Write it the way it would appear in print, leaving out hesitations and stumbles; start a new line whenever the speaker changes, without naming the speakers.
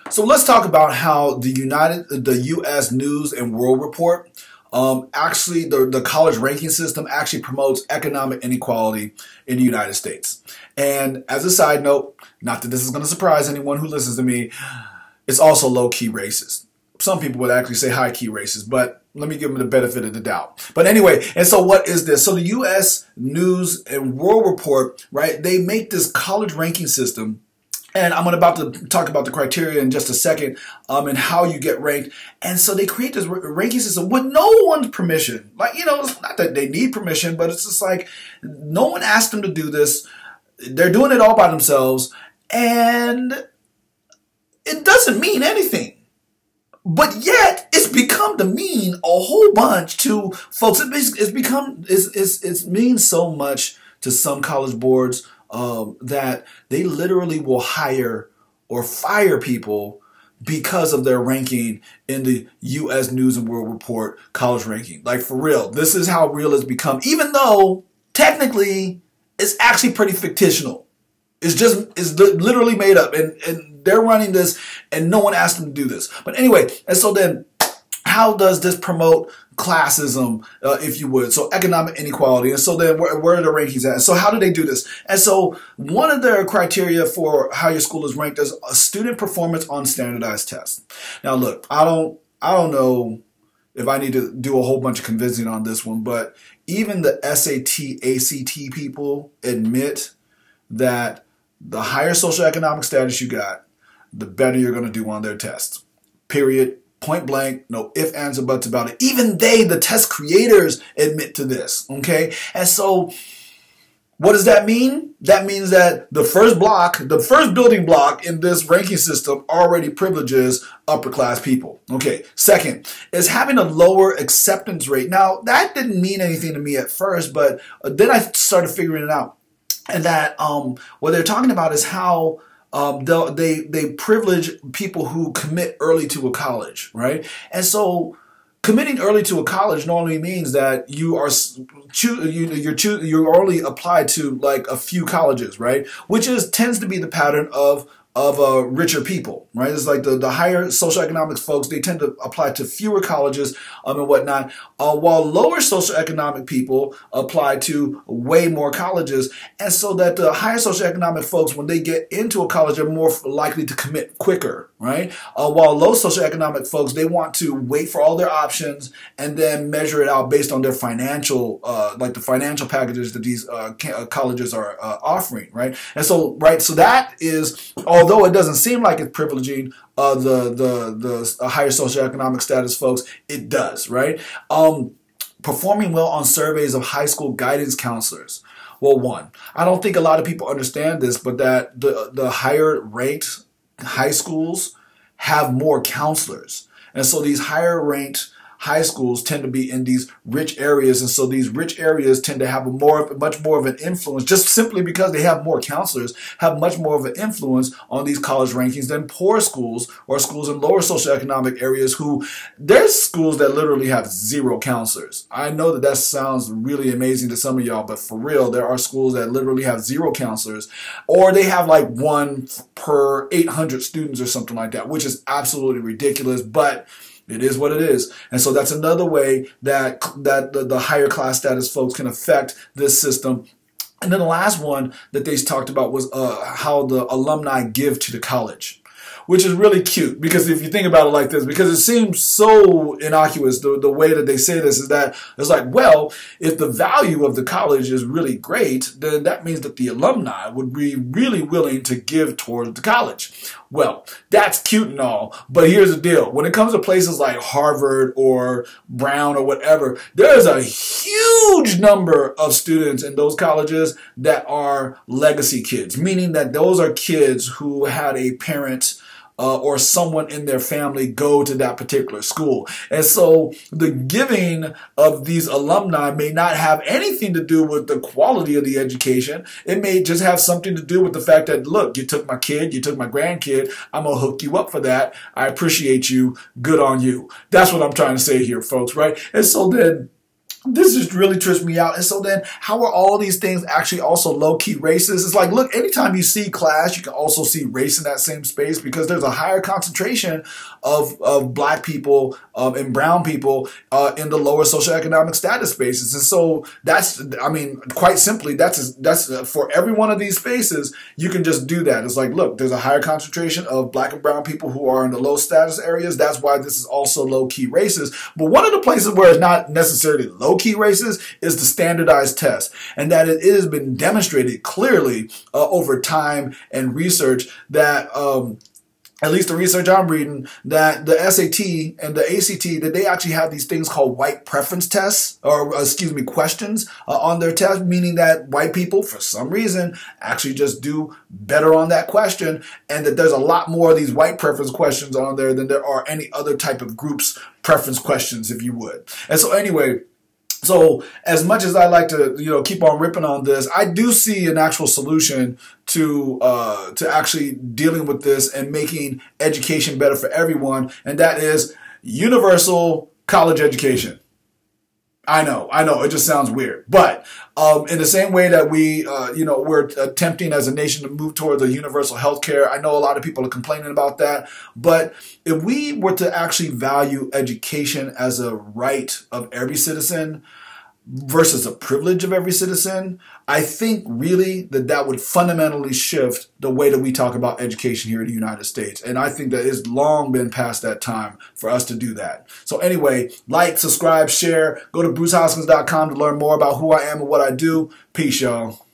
So let's talk about how the U.S. News and World Report, actually the college ranking system actually promotes economic inequality in the United States. And as a side note, not that this is going to surprise anyone who listens to me, it's also low-key racist. Some people would actually say high-key racist, but let me give them the benefit of the doubt. But anyway, and so what is this? So the U.S. News and World Report, right, they make this college ranking system. And I'm about to talk about the criteria in just a second, and how you get ranked. And so they create this ranking system with no one's permission. Like, you know, it's not that they need permission, but it's just like no one asked them to do this. They're doing it all by themselves, and it doesn't mean anything. But yet, it's become to mean a whole bunch to folks. It means so much to some college boards that they literally will hire or fire people because of their ranking in the U.S. News and World Report college ranking. Like, for real, this is how real it's become, even though technically it's actually pretty fictional. It's literally made up, and they're running this, and no one asked them to do this. But anyway, and so then how does this promote classism, if you would? So economic inequality. And so then where are the rankings at? So how do they do this? And so one of their criteria for how your school is ranked is a student performance on standardized tests. Now look, I don't know if I need to do a whole bunch of convincing on this one, but even the SAT, ACT people admit that the higher socioeconomic status you got, the better you're going to do on their tests. Period. Point blank, no ifs, ands, or buts about it. Even they, the test creators, admit to this, okay? And so what does that mean? That means that the first building block in this ranking system already privileges upper class people. Okay, second is having a lower acceptance rate. Now, that didn't mean anything to me at first, but then I started figuring it out. And that what they're talking about is how they privilege people who commit early to a college, right? And so committing early to a college normally means that you're only applied to like a few colleges, right? Which tends to be the pattern of richer people, right? It's like the higher socioeconomic folks, they tend to apply to fewer colleges and whatnot, while lower socioeconomic people apply to way more colleges. And so that the higher socioeconomic folks, when they get into a college, are more likely to commit quicker, right? While low socioeconomic folks, they want to wait for all their options and then measure it out based on their financial, like the financial packages that these colleges are offering, right? And so, right, so that is, although it doesn't seem like it's privileging the higher socioeconomic status folks, it does, right? Performing well on surveys of high school guidance counselors. Well, one, I don't think a lot of people understand this, but that the higher ranked high schools have more counselors. And so these higher ranked high schools tend to be in these rich areas, and so these rich areas tend to have much more of an influence, just simply because they have more counselors, have much more of an influence on these college rankings than poor schools or schools in lower socioeconomic areas who, there's schools that literally have zero counselors. I know that sounds really amazing to some of y'all, but for real, there are schools that literally have zero counselors, or they have like one per 800 students or something like that, which is absolutely ridiculous, but it is what it is. And so that's another way that the higher class status folks can affect this system. And then the last one that they talked about was how the alumni give to the college, which is really cute, because if you think about it like this, because it seems so innocuous, the way that they say this is that it's like, well, if the value of the college is really great, then that means that the alumni would be really willing to give towards the college. Well, that's cute and all, but here's the deal. When it comes to places like Harvard or Brown or whatever, there is a huge number of students in those colleges that are legacy kids, meaning that those are kids who had a parent or someone in their family go to that particular school. And so the giving of these alumni may not have anything to do with the quality of the education. It may just have something to do with the fact that, look, you took my kid, you took my grandkid, I'm going to hook you up for that. I appreciate you. Good on you. That's what I'm trying to say here, folks, right? And so then this just really trips me out. And so then how are all these things actually also low-key racist? It's like, look, anytime you see class, you can also see race in that same space because there's a higher concentration of black people and brown people in the lower socioeconomic status spaces. And so that's, I mean, quite simply, that's for every one of these spaces, you can just do that. It's like, look, there's a higher concentration of black and brown people who are in the low status areas. That's why this is also low-key racist. But one of the places where it's not necessarily low-key racist is the standardized test, and that it has been demonstrated clearly over time and research that at least the research I'm reading, that the SAT and the ACT, that they actually have these things called white preference tests, or excuse me, questions on their test, meaning that white people, for some reason, actually just do better on that question, and that there's a lot more of these white preference questions on there than there are any other type of group's preference questions, if you would. And so anyway, so as much as I like to, keep on ripping on this, I do see an actual solution to actually dealing with this and making education better for everyone, and that is universal college education. I know, it just sounds weird, but in the same way that we're attempting as a nation to move towards a universal health care, I know a lot of people are complaining about that, but if we were to actually value education as a right of every citizen versus a privilege of every citizen, I think really that would fundamentally shift the way that we talk about education here in the United States. And I think that it's long been past that time for us to do that. So anyway, like, subscribe, share, go to brucehoskins.com to learn more about who I am and what I do. Peace, y'all.